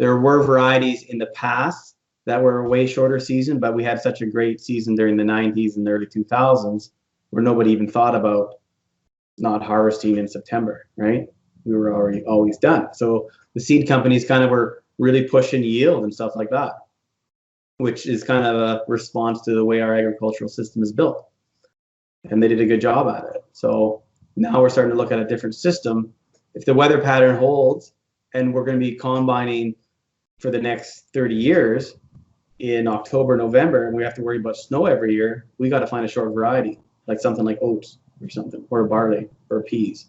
There were varieties in the past that were a way shorter season, but we had such a great season during the 90s and the early 2000s where nobody even thought about not harvesting in September, right? We were already always done. So the seed companies kind of were really pushing yield and stuff like that, which is kind of a response to the way our agricultural system is built. And they did a good job at it. So now we're starting to look at a different system. If the weather pattern holds and we're going to be combining for the next 30 years in October, November, and we have to worry about snow every year, we got to find a short variety, like something like oats or something, or barley or peas.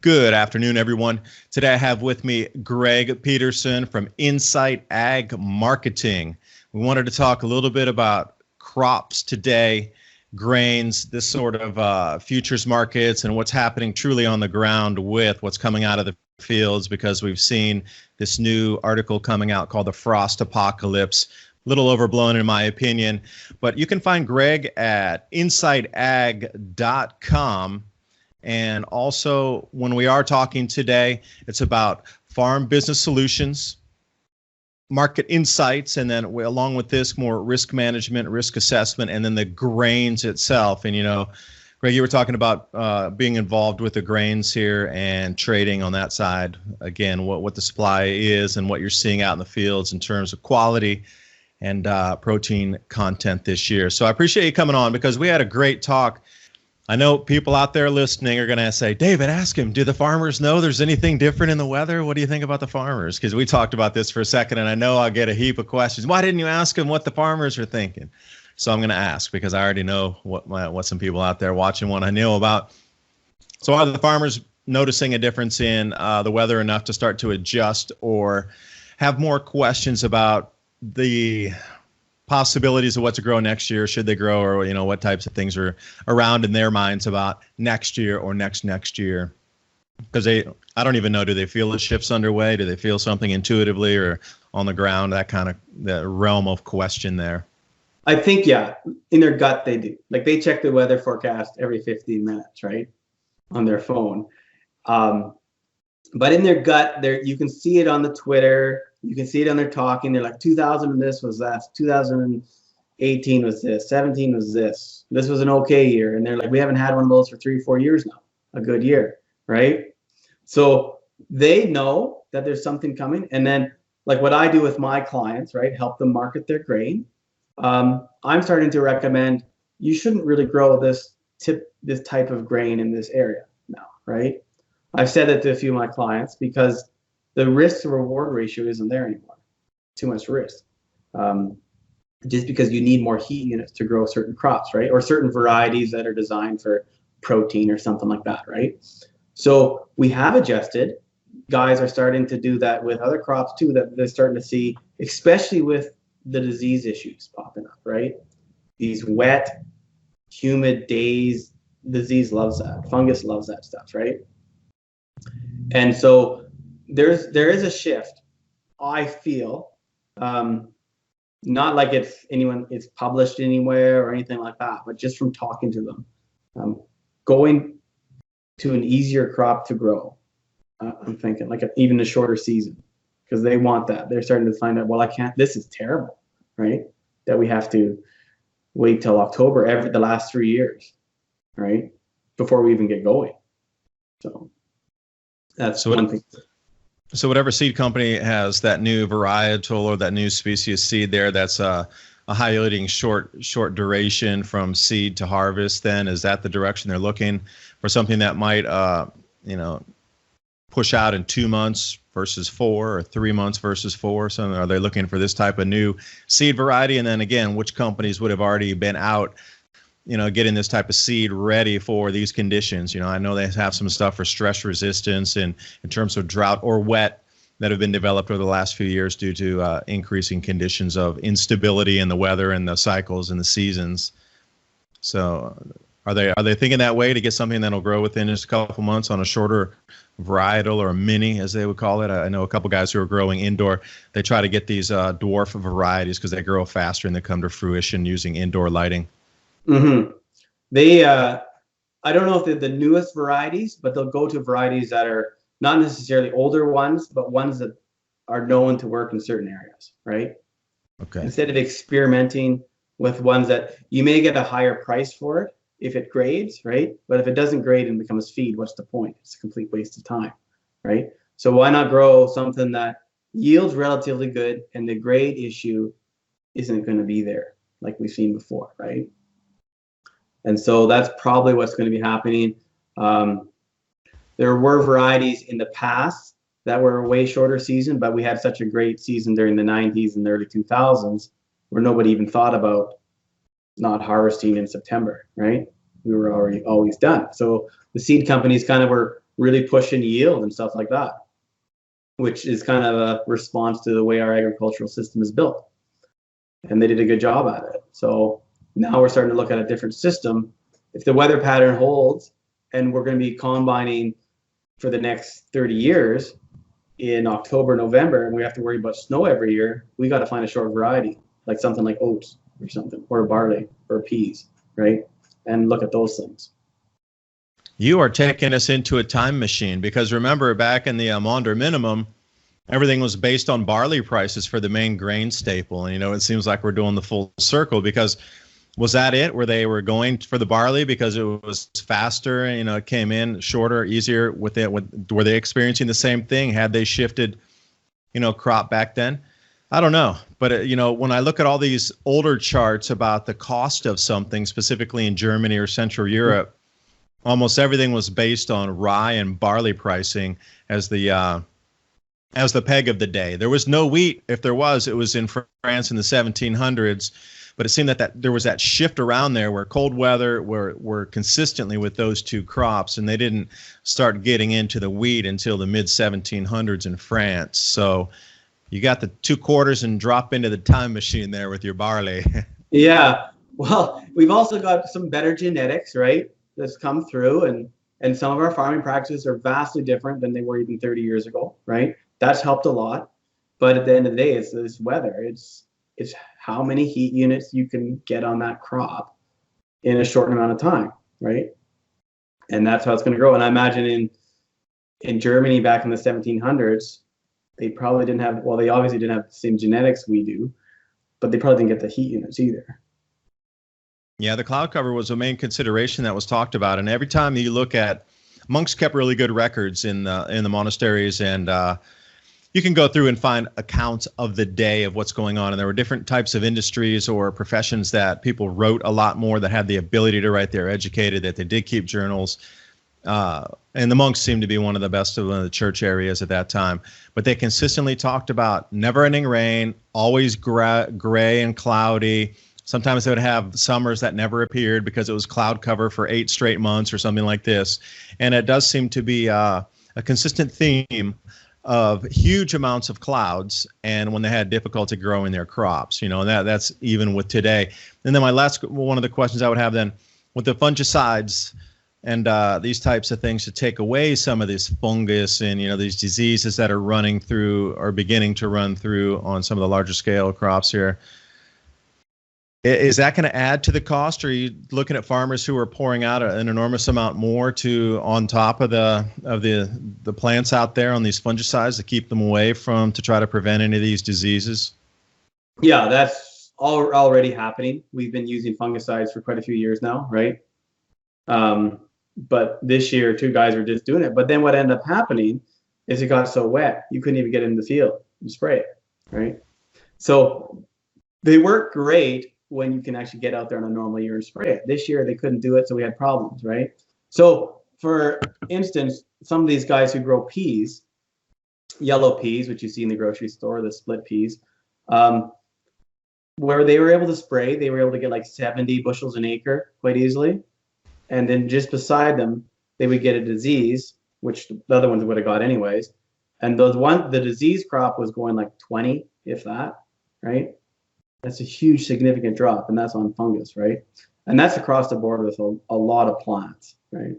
Good afternoon, everyone. Today I have with me Greg Peterson from Insight Ag Marketing. We wanted to talk a little bit about crops today, grains, this sort of futures markets, and what's happening truly on the ground with what's coming out of the fields, because we've seen this new article coming out called The Frost Apocalypse. A little overblown in my opinion, but you can find Greg at insightag.com. And also, when we are talking today, it's about farm business solutions, market insights, and then along with this, more risk management, risk assessment, and then the grains itself. And, you know, Greg, you were talking about being involved with the grains here and trading on that side. Again, what the supply is and what you're seeing out in the fields in terms of quality and protein content this year. So I appreciate you coming on, because we had a great talk. I know people out there listening are going to say, David, ask him, do the farmers know there's anything different in the weather? What do you think about the farmers? Because we talked about this for a second, and I know I'll get a heap of questions. Why didn't you ask them what the farmers are thinking? So I'm going to ask, because I already know what some people out there watching want to know about. So are the farmers noticing a difference in the weather enough to start to adjust, or have more questions about the possibilities of what to grow next year? Should they grow, or, you know, what types of things are around in their minds about next year or next year? Because I don't even know, do they feel the shift's underway? Do they feel something intuitively or on the ground? That kind of the realm of question there. I think, yeah, in their gut they do. Like, they check the weather forecast every 15 minutes, right, on their phone. But in their gut, you can see it on the Twitter. You can see it on their talking. They're like, 2000 and this was that. 2018 was this. 17 was this. This was an okay year. And they're like, we haven't had one of those for 3 or 4 years now. A good year, right? So they know that there's something coming. And then, like what I do with my clients, right, help them market their grain. I'm starting to recommend you shouldn't really grow this type of grain in this area now, right? I've said that to a few of my clients, because the risk to reward ratio isn't there anymore. Too much risk. Just because you need more heat units to grow certain crops, right? Or certain varieties that are designed for protein or something like that, right? So we have adjusted. Guys are starting to do that with other crops too, that they're starting to see, especially with the disease issues popping up, right? These wet, humid days, disease loves that. Fungus loves that stuff, right? And so there is a shift, I feel, not like it's published anywhere or anything like that, but just from talking to them, going to an easier crop to grow. I'm thinking like even a shorter season, because they want that. They're starting to find out, well, I can't, this is terrible, right? That we have to wait till October the last 3 years, right? Before we even get going. So that's one thing. So whatever seed company has that new varietal or that new species seed there, that's a high yielding short duration from seed to harvest, then is that the direction they're looking for? Something that might push out in 2 months versus 4, or 3 months versus 4? So are they looking for this type of new seed variety? And then again, which companies would have already been out, getting this type of seed ready for these conditions? I know they have some stuff for stress resistance and in terms of drought or wet that have been developed over the last few years due to increasing conditions of instability in the weather and the cycles and the seasons. So are they thinking that way, to get something that'll grow within just a couple months on a shorter varietal, or a mini, as they would call it? I know a couple guys who are growing indoor. They try to get these dwarf varieties because they grow faster and they come to fruition using indoor lighting. Mm-hmm. I don't know if they're the newest varieties, but they'll go to varieties that are not necessarily older ones, but ones that are known to work in certain areas, right? Okay. Instead of experimenting with ones that you may get a higher price for it if it grades, right? But if it doesn't grade and becomes feed, what's the point? It's a complete waste of time, right? So why not grow something that yields relatively good and the grade issue isn't going to be there like we've seen before, right? And so that's probably what's going to be happening. There were varieties in the past that were a way shorter season, but we had such a great season during the 90s and the early 2000s where nobody even thought about not harvesting in September, right? We were already always done. So the seed companies kind of were really pushing yield and stuff like that, which is kind of a response to the way our agricultural system is built. And they did a good job at it. So now we're starting to look at a different system. If the weather pattern holds and we're going to be combining for the next 30 years in October, November, and we have to worry about snow every year, we got to find a short variety, like something like oats or something, or barley or peas, right? And look at those things. You are taking us into a time machine, because remember back in the Maunder Minimum, everything was based on barley prices for the main grain staple. And, you know, it seems like we're doing the full circle, because was that it, where they were going for the barley because it was faster, you know, it came in shorter, easier with it? Were they experiencing the same thing? Had they shifted, you know, crop back then? I don't know. But, you know, when I look at all these older charts about the cost of something, specifically in Germany or Central Europe, almost everything was based on rye and barley pricing as the peg of the day. There was no wheat. If there was, it was in France in the 1700s. But it seemed that there was that shift around there where cold weather were consistently with those two crops, and they didn't start getting into the wheat until the mid 1700s in France. So you got the 2 quarters and drop into the time machine there with your barley. Yeah. Well, we've also got some better genetics, right? That's come through, and some of our farming practices are vastly different than they were even 30 years ago, right? That's helped a lot. But at the end of the day, it's this weather. It's how many heat units you can get on that crop in a short amount of time, right? And that's how it's going to grow. And I imagine in Germany back in the 1700s, they probably didn't have, well, they obviously didn't have the same genetics we do, but they probably didn't get the heat units either. Yeah, the cloud cover was a main consideration that was talked about. And every time you look at, monks kept really good records in the monasteries, and you can go through and find accounts of the day of what's going on. And there were different types of industries or professions that people wrote a lot more, that had the ability to write. They're educated, that they did keep journals. And the monks seemed to be one of the best of the church areas at that time. But they consistently talked about never-ending rain, always gray and cloudy. Sometimes they would have summers that never appeared because it was cloud cover for 8 straight months or something like this. And it does seem to be a consistent theme of huge amounts of clouds, and when they had difficulty growing their crops, you know, and that's even with today. And then one of the questions I would have then, with the fungicides and these types of things to take away some of this fungus and, you know, these diseases that are running through or beginning to run through on some of the larger scale crops here, is that going to add to the cost? Or are you looking at farmers who are pouring out an enormous amount more on top of the plants out there on these fungicides to keep them away from, to try to prevent any of these diseases? Yeah, that's already happening. We've been using fungicides for quite a few years now, right? But this year, 2 guys were just doing it. But then what ended up happening is it got so wet, you couldn't even get in the field and spray it, right? So they work great when you can actually get out there on a normal year and spray it. This year they couldn't do it, so we had problems, right? So for instance, some of these guys who grow peas, yellow peas, which you see in the grocery store, the split peas, where they were able to spray, they were able to get like 70 bushels an acre quite easily. And then just beside them, they would get a disease, which the other ones would have got anyways. And the disease crop was going like 20, if that, right? That's a huge, significant drop, and that's on fungus, right? And that's across the board with a lot of plants, right?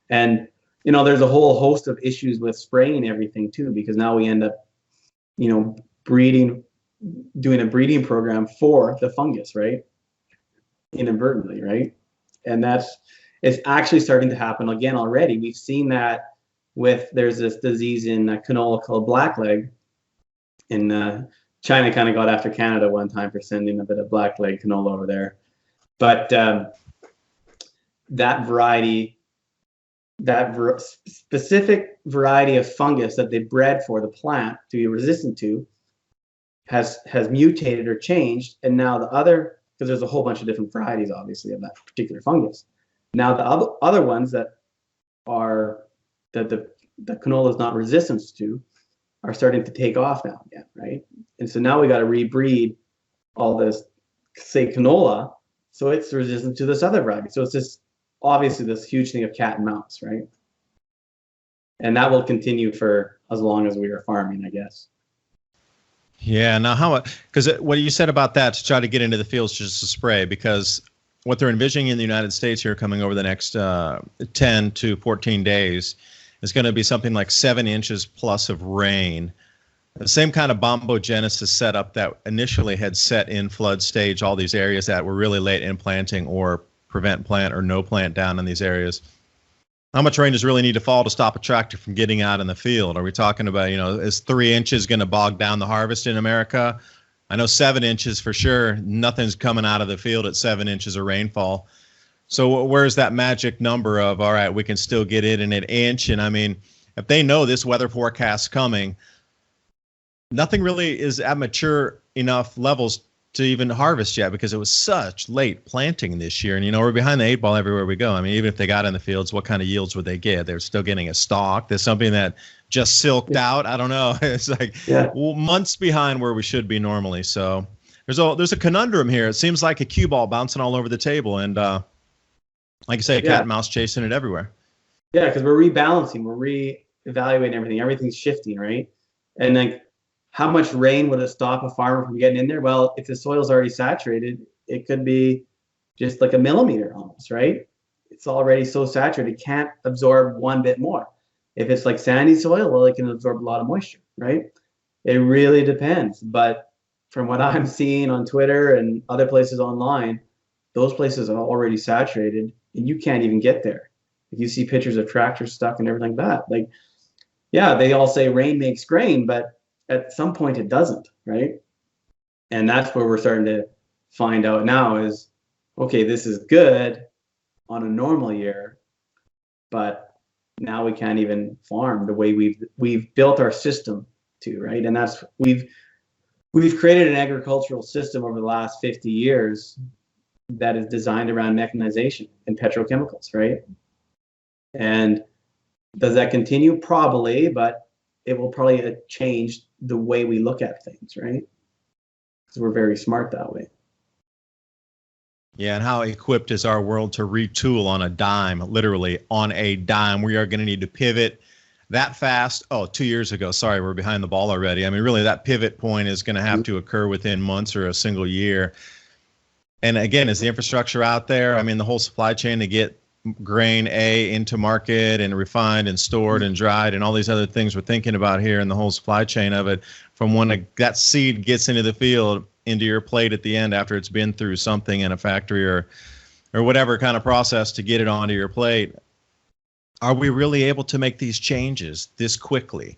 And, you know, there's a whole host of issues with spraying everything too, because now we end up, you know, doing a breeding program for the fungus, right? Inadvertently, right? And It's actually starting to happen again already. We've seen that there's this disease in canola called blackleg. In China kind of got after Canada one time for sending a bit of blackleg canola over there. But that variety, specific variety of fungus that they bred for the plant to be resistant to has mutated or changed. And now the other, because there's a whole bunch of different varieties, obviously, of that particular fungus. Now the other ones that the canola is not resistant to are starting to take off now again, right? And so now we got to rebreed all this, say, canola, so it's resistant to this other variety. So it's obviously this huge thing of cat and mouse, right? And that will continue for as long as we are farming, I guess. Yeah. Now, because what you said about that, to try to get into the fields just to spray, because what they're envisioning in the United States here coming over the next 10 to 14 days is going to be something like 7 inches plus of rain. The same kind of bombogenesis setup that initially had set in flood stage all these areas that were really late in planting or prevent plant or no plant down in these areas. How much rain does really need to fall to stop a tractor from getting out in the field? Are we talking about, is 3 inches going to bog down the harvest in America? I know 7 inches for sure. Nothing's coming out of the field at 7 inches of rainfall. So where's that magic number of, all right, we can still get it in an inch? And I mean, if they know this weather forecast coming, nothing really is at mature enough levels to even harvest yet, because it was such late planting this year. And, we're behind the 8 ball everywhere we go. I mean, even if they got in the fields, what kind of yields would they get? They're still getting a stalk. There's something that just silked out. I don't know. It's like months behind where we should be normally. So there's a conundrum here. It seems like a cue ball bouncing all over the table. And like I say, cat and mouse chasing it everywhere. Yeah, because we're rebalancing. We're re-evaluating everything. Everything's shifting, right? And like, how much rain would it stop a farmer from getting in there? Well, if the soil's already saturated, it could be just like a millimeter almost, right? It's already so saturated, it can't absorb one bit more. If it's like sandy soil, well, it can absorb a lot of moisture, right? It really depends. But from what I'm seeing on Twitter and other places online, those places are already saturated and you can't even get there. If you see pictures of tractors stuck and everything like that, like, yeah, they all say rain makes grain, but at some point it doesn't, right? And that's where we're starting to find out now is, okay, this is good on a normal year, but now we can't even farm the way we've built our system to, right? And that's we've created an agricultural system over the last 50 years that is designed around mechanization and petrochemicals, right? And does that continue? Probably, but it will probably change the way we look at things, right? Because we're very smart that way. Yeah, and how equipped is our world to retool on a dime, literally on a dime? We are going to need to pivot that fast. Oh, 2 years ago. Sorry, we're behind the ball already. I mean, really, that pivot point is going to have to occur within months or a single year. And again, is the infrastructure out there? I mean, the whole supply chain to get grain into market and refined and stored and dried and all these other things we're thinking about here, and the whole supply chain of it from when that seed gets into the field into your plate at the end after it's been through something in a factory or whatever kind of process to get it onto your plate. Are we really able to make these changes this quickly?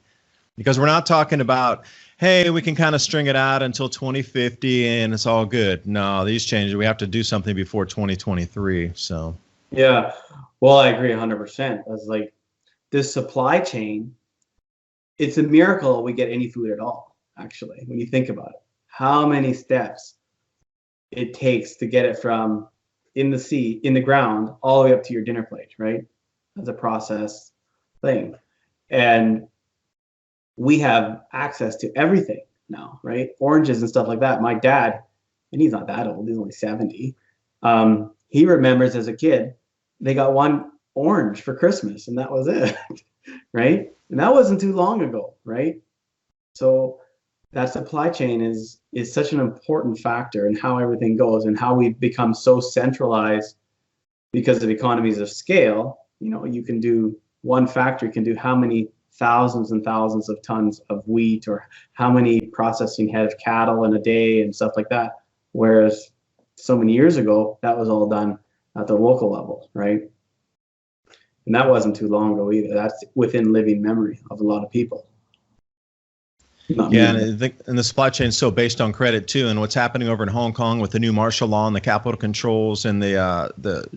Because we're not talking about, hey, we can kind of string it out until 2050 and it's all good. No, these changes, we have to do something before 2023. So yeah, well, I agree 100%. That's like this supply chain, it's a miracle we get any food at all, actually, when you think about it. How many steps it takes to get it from in the ground, all the way up to your dinner plate, right? As a process thing. And we have access to everything now, right? Oranges and stuff like that. My dad, and he's not that old, he's only 70. He remembers as a kid, they got one orange for Christmas and that was it, right? And that wasn't too long ago, right? So that supply chain is such an important factor in how everything goes and how we've become so centralized because of economies of scale. You can do, one factory can do how many thousands and thousands of tons of wheat or how many processing head of cattle in a day and stuff like that. Whereas so many years ago, that was all done at the local level, right? And that wasn't too long ago either. That's within living memory of a lot of people. Not Yeah, me. and the supply chain is so based on credit too. And what's happening over in Hong Kong with the new martial law and the capital controls and the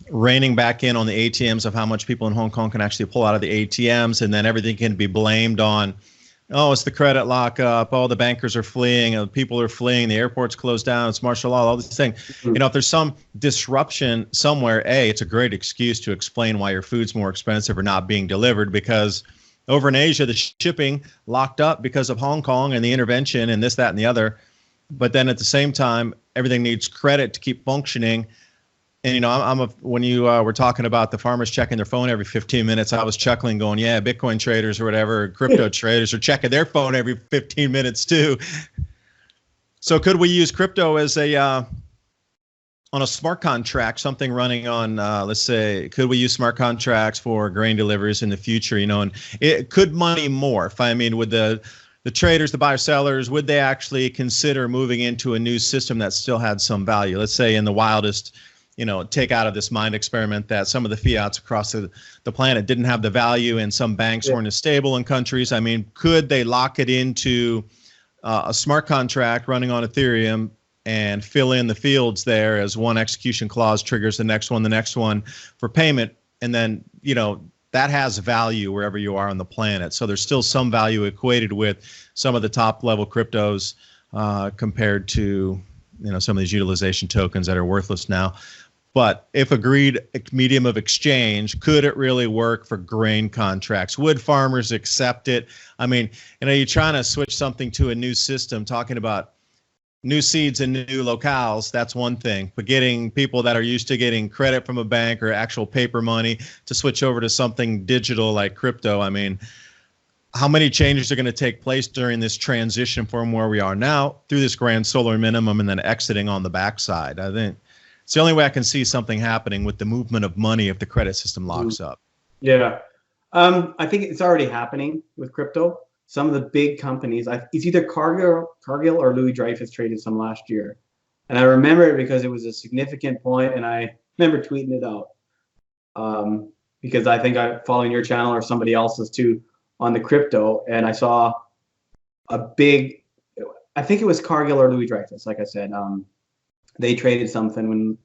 reining back in on the ATMs of how much people in Hong Kong can actually pull out of the ATMs, and then everything can be blamed on, oh, it's the credit lockup, oh, the bankers are fleeing, people are fleeing, the airport's closed down, it's martial law, all these things. Mm-hmm. You know, if there's some disruption somewhere, it's a great excuse to explain why your food's more expensive or not being delivered, because over in Asia, the shipping locked up because of Hong Kong and the intervention and this, that, and the other. But then at the same time, everything needs credit to keep functioning. And, you know, when you were talking about the farmers checking their phone every 15 minutes, I was chuckling going, yeah, Bitcoin traders or whatever, crypto traders are checking their phone every 15 minutes too. So could we use crypto as on a smart contract, something running on, let's say, could we use smart contracts for grain deliveries in the future? You know, and could money morph? I mean, would the traders, the buyer sellers, would they actually consider moving into a new system that still had some value? Let's say in the wildest, you know, take out of this mind experiment that some of the fiats across the planet didn't have the value and some banks weren't as stable in countries. I mean, could they lock it into a smart contract running on Ethereum and fill in the fields there as one execution clause triggers the next one for payment? And then, you know, that has value wherever you are on the planet. So there's still some value equated with some of the top level cryptos compared to, you know, some of these utilization tokens that are worthless now. But if agreed medium of exchange, could it really work for grain contracts? Would farmers accept it? I mean, you know, you're trying to switch something to a new system, talking about new seeds and new locales, that's one thing. But getting people that are used to getting credit from a bank or actual paper money to switch over to something digital like crypto, I mean, how many changes are going to take place during this transition from where we are now through this grand solar minimum and then exiting on the backside? I think it's the only way I can see something happening with the movement of money if the credit system locks up. Yeah. I think it's already happening with crypto. Some of the big companies, it's either Cargill or Louis Dreyfus traded some last year. And I remember it because it was a significant point, and I remember tweeting it out. Because I think I'm following your channel or somebody else's too on the crypto, and I saw a big, I think it was Cargill or Louis Dreyfus, like I said, they traded something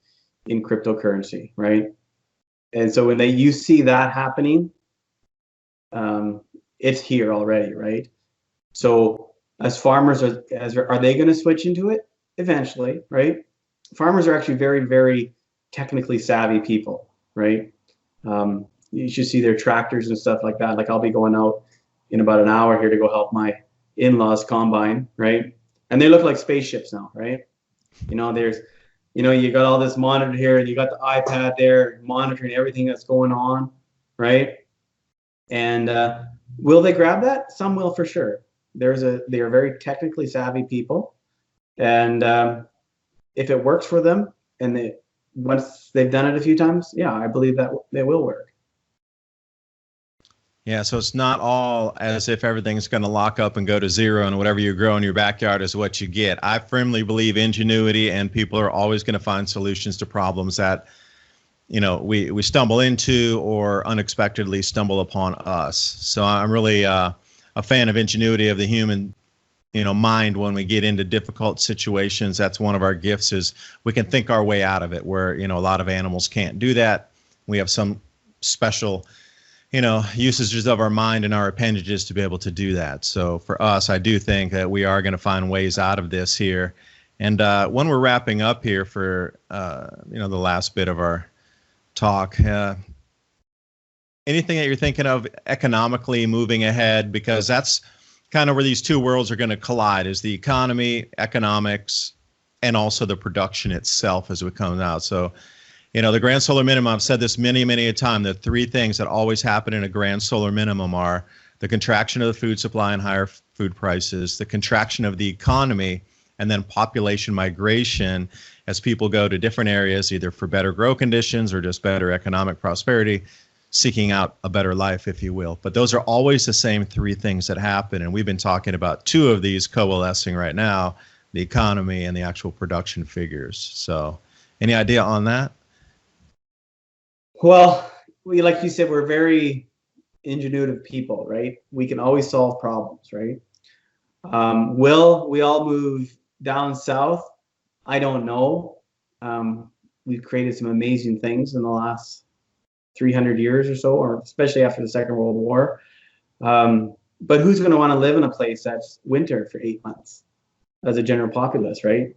in cryptocurrency, right? And so when you see that happening, it's here already, right? So as farmers, are they going to switch into it eventually, right? Farmers are actually very, very technically savvy people, right? You should see their tractors and stuff like that. Like I'll be going out in about an hour here to go help my in-laws combine, right? And they look like spaceships now, right? You know, you got all this monitor here, and you got the iPad there monitoring everything that's going on, right? And will they grab that? Some will for sure. They are very technically savvy people, and if it works for them, and once they've done it a few times, yeah, I believe that they will work. Yeah, so it's not all as if everything's going to lock up and go to zero and whatever you grow in your backyard is what you get. I firmly believe ingenuity, and people are always going to find solutions to problems that, you know, we stumble into or unexpectedly stumble upon us. So I'm really a fan of ingenuity of the human, you know, mind when we get into difficult situations. That's one of our gifts, is we can think our way out of it, where, you know, a lot of animals can't do that. We have some special, you know, usages of our mind and our appendages to be able to do that. So for us, I do think that we are going to find ways out of this here. And when we're wrapping up here for, you know, the last bit of our talk, anything that you're thinking of economically moving ahead, because that's kind of where these two worlds are going to collide, is the economy, economics, and also the production itself as it comes out. So, you know, the grand solar minimum, I've said this many, many a time, the three things that always happen in a grand solar minimum are the contraction of the food supply and higher food prices, the contraction of the economy, and then population migration as people go to different areas, either for better grow conditions or just better economic prosperity, seeking out a better life, if you will. But those are always the same three things that happen. And we've been talking about two of these coalescing right now, the economy and the actual production figures. So any idea on that? Well, like you said, we're very ingenuitive people, right? We can always solve problems, right? Will we all move down south? I don't know. We've created some amazing things in the last 300 years or so, or especially after the Second World War. But who's going to want to live in a place that's winter for 8 months as a general populace, right?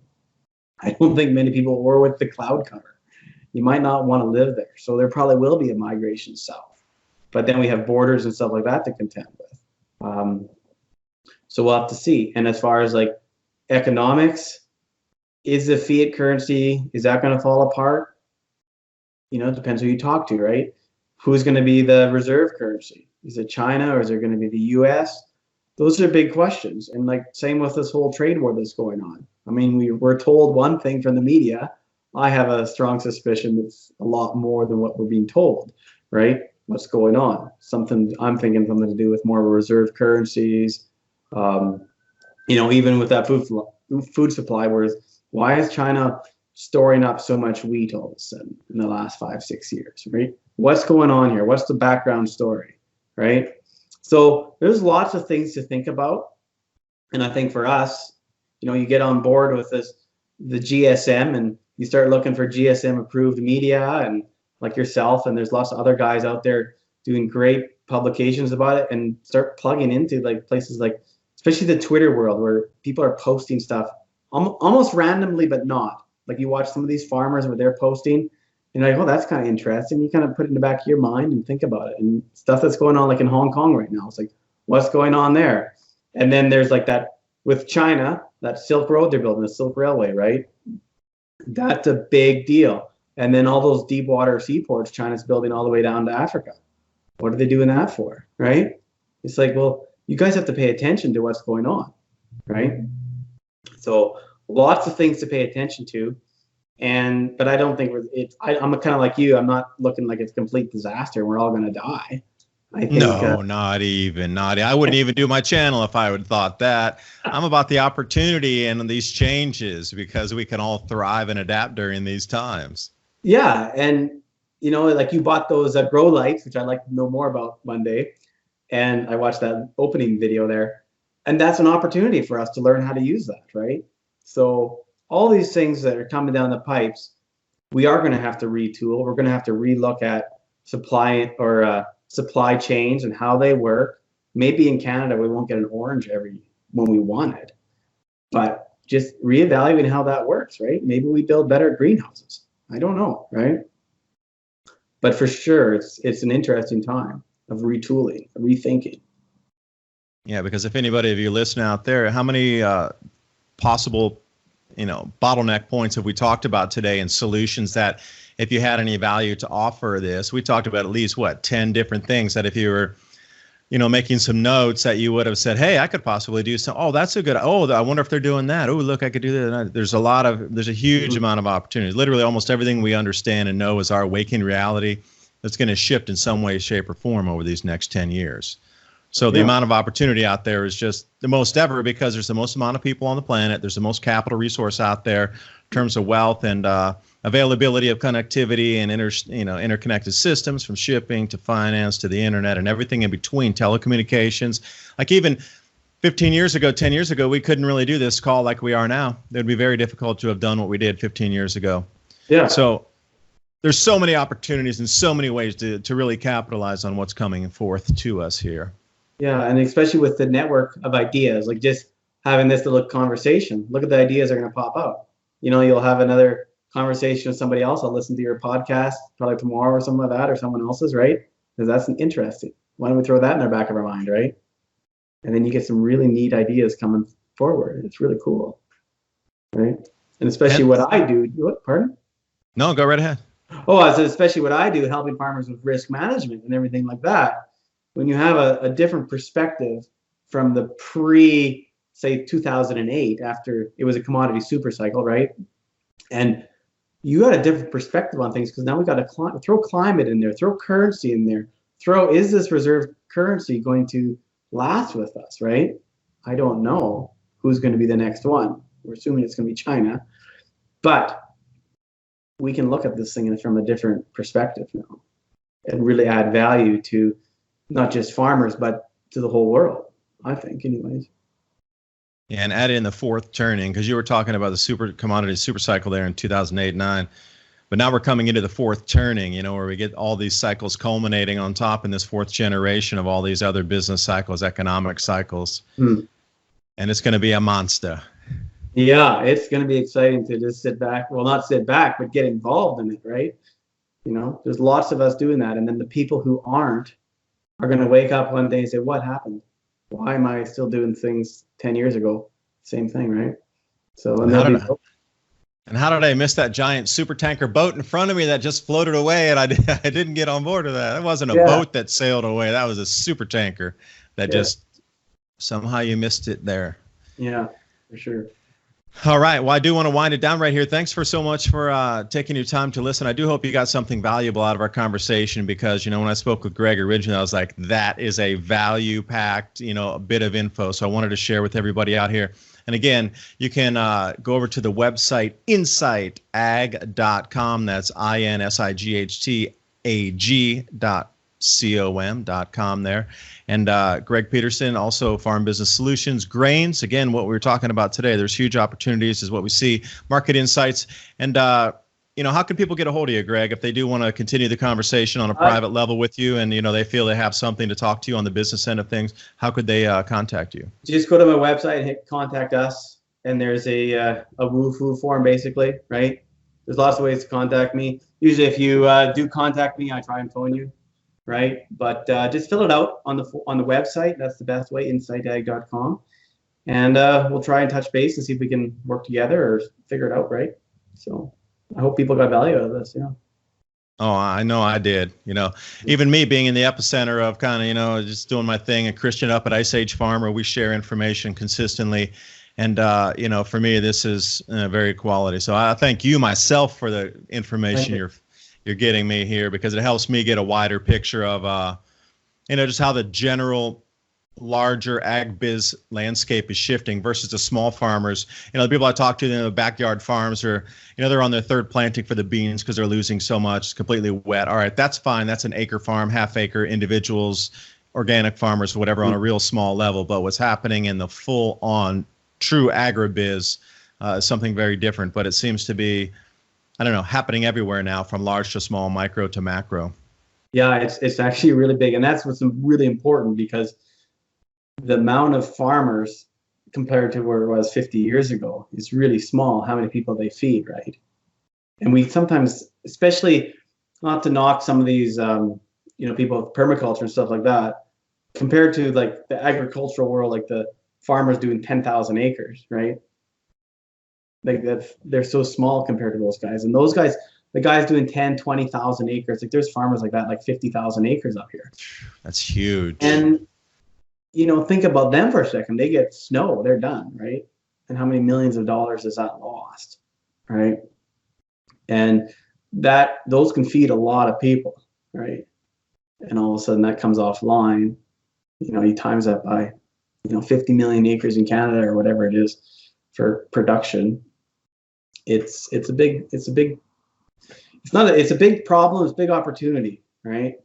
I don't think many people, or with the cloud cover, you might not want to live there. So there probably will be a migration south. But then we have borders and stuff like that to contend with. So we'll have to see. And as far as like economics, is the fiat currency, is that going to fall apart? You know, it depends who you talk to, right? Who's going to be the reserve currency? Is it China or is it going to be the US? Those are big questions. And like same with this whole trade war that's going on. I mean, we're told one thing from the media. I have a strong suspicion it's a lot more than what we're being told, right? What's going on? I'm thinking something to do with more reserve currencies. You know, even with that food supply, why is China storing up so much wheat all of a sudden in the last 5-6 years, right? What's going on here? What's the background story, right? So there's lots of things to think about. And I think for us, you know, you get on board with the GSM and you start looking for GSM approved media and like yourself, and there's lots of other guys out there doing great publications about it, and start plugging into like places like, especially the Twitter world where people are posting stuff almost randomly, but not. Like you watch some of these farmers where they're posting and you're like, oh, that's kind of interesting. You kind of put it in the back of your mind and think about it. And stuff that's going on like in Hong Kong right now. It's like, what's going on there? And then there's like that with China, that Silk Road they're building, the Silk Railway, right? That's a big deal. And then all those deep water seaports China's building all the way down to Africa. What are they doing that for, right? It's like, well, you guys have to pay attention to what's going on, right? So lots of things to pay attention to. But I don't think I'm kind of like you. I'm not looking like it's a complete disaster. We're all going to die. I think, no, not even. I wouldn't even do my channel if I would thought that. I'm about the opportunity and these changes because we can all thrive and adapt during these times. Yeah. And, you know, like you bought those grow lights, which I'd like to know more about one day. And I watched that opening video there. And that's an opportunity for us to learn how to use that, right? So all these things that are coming down the pipes, we are going to have to retool. We're going to have to relook at supply chains and how they work. Maybe in Canada, we won't get an orange when we want it, but just reevaluating how that works, right? Maybe we build better greenhouses. I don't know, right? But for sure, it's an interesting time of retooling, rethinking. Yeah, because if anybody of you listening out there, how many possible, bottleneck points have we talked about today and solutions that if you had any value to offer this, we talked about at least 10 different things that if you were, making some notes that you would have said, hey, I could possibly do some. Oh, that's a good. Oh, I wonder if they're doing that. Oh, look, I could do that. There's a huge amount of opportunities. Literally almost everything we understand and know is our waking reality that's going to shift in some way, shape, or form over these next 10 years. So the amount of opportunity out there is just the most ever because there's the most amount of people on the planet. There's the most capital resource out there in terms of wealth and availability of connectivity and interconnected systems, from shipping to finance to the internet and everything in between, telecommunications. Like even 15 years ago, 10 years ago, we couldn't really do this call like we are now. It would be very difficult to have done what we did 15 years ago. Yeah. So there's so many opportunities and so many ways to really capitalize on what's coming forth to us here. Yeah, and especially with the network of ideas, like just having this little conversation. Look at the ideas that are going to pop out. You'll have another conversation with somebody else. I'll listen to your podcast probably tomorrow or something like that, or someone else's, right? Because that's interesting. Why don't we throw that in the back of our mind, right? And then you get some really neat ideas coming forward. It's really cool, right? And especially what I do. What? Pardon? No, go right ahead. Oh, I said especially what I do, helping farmers with risk management and everything like that. When you have a different perspective from the say 2008, after it was a commodity super cycle, right? And you got a different perspective on things because now we got to throw climate in there, throw currency in there, is this reserve currency going to last with us, right? I don't know who's going to be the next one. We're assuming it's going to be China, but we can look at this thing from a different perspective now. and really add value to not just farmers, but to the whole world, I think, anyways. Yeah, and add in the fourth turning, because you were talking about the super commodity super cycle there in 2008-9. But now we're coming into the fourth turning, you know, where we get all these cycles culminating on top in this fourth generation of all these other business cycles, economic cycles. And it's going to be a monster. Yeah, it's going to be exciting to just sit back. Well, not sit back, but get involved in it, right? You know, there's lots of us doing that. And then the people who aren't are going to wake up one day and say, what happened? Why am I still doing things 10 years ago? Same thing, right? So, and how did I miss that giant super tanker boat in front of me that just floated away, and I didn't get on board with that? It wasn't a boat that sailed away. That was a super tanker that just somehow you missed it there. Yeah, for sure. All right. Well, I do want to wind it down right here. Thanks so much for taking your time to listen. I do hope you got something valuable out of our conversation, because, you know, when I spoke with Greg originally, I was like, that is a value-packed, you know, a bit of info. So I wanted to share with everybody out here. And again, you can go over to the website insightag.com. That's insightag.com there. And Greg Peterson, also Farm Business Solutions, grains. Again, what we were talking about today, there's huge opportunities is what we see, market insights. And, you know, how can people get a hold of you, Greg, if they do want to continue the conversation on a private level with you, and, you know, they feel they have something to talk to you on the business end of things? How could they contact you? Just go to my website and hit contact us. And there's a woo-foo form, basically, right? There's lots of ways to contact me. Usually if you do contact me, I try and phone you, right? But just fill it out on the website. That's the best way, insightag.com. And we'll try and touch base and see if we can work together or figure it out, right? So I hope people got value out of this, yeah. Oh, I know I did. You know, even me being in the epicenter of kind of, you know, just doing my thing, and Christian up at Ice Age Farmer, we share information consistently. And, you know, for me, this is very quality. So I thank you myself for the information you're getting me here, because it helps me get a wider picture of, you know, just how the general larger ag biz landscape is shifting versus the small farmers. You know, the people I talk to in the backyard farms are, you know, they're on their third planting for the beans because they're losing so much. It's completely wet. All right, that's fine. That's an acre farm, half acre, individuals, organic farmers, whatever, on a real small level. But what's happening in the full on true agribiz is something very different. But it seems to be, I don't know, happening everywhere now, from large to small, micro to macro. Yeah, it's actually really big. And that's what's really important, because the amount of farmers compared to where it was 50 years ago is really small, how many people they feed, right? And we sometimes, especially, not to knock some of these, you know, people with permaculture and stuff like that, compared to like the agricultural world, like the farmers doing 10,000 acres, right? Like they're so small compared to those guys. And those guys, the guys doing 10, 20,000 acres, like there's farmers like that, like 50,000 acres up here. That's huge. And, you know, think about them for a second. They get snow, they're done, right? And how many millions of dollars is that lost, right? And those can feed a lot of people, right? And all of a sudden that comes offline. You know, you times that by, you know, 50 million acres in Canada or whatever it is for production. It's a big problem. It's a big opportunity, right?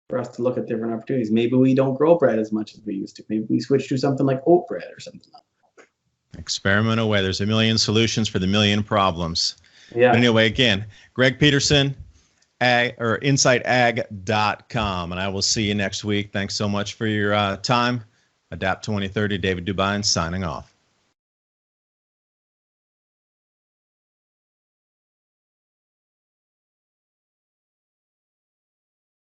For us to look at different opportunities. Maybe we don't grow bread as much as we used to. Maybe we switch to something like oat bread or something like that. Experiment away. There's a million solutions for the million problems. Yeah. But anyway, again, Greg Peterson, insightag.com. And I will see you next week. Thanks so much for your time. Adapt 2030, David Dubine signing off.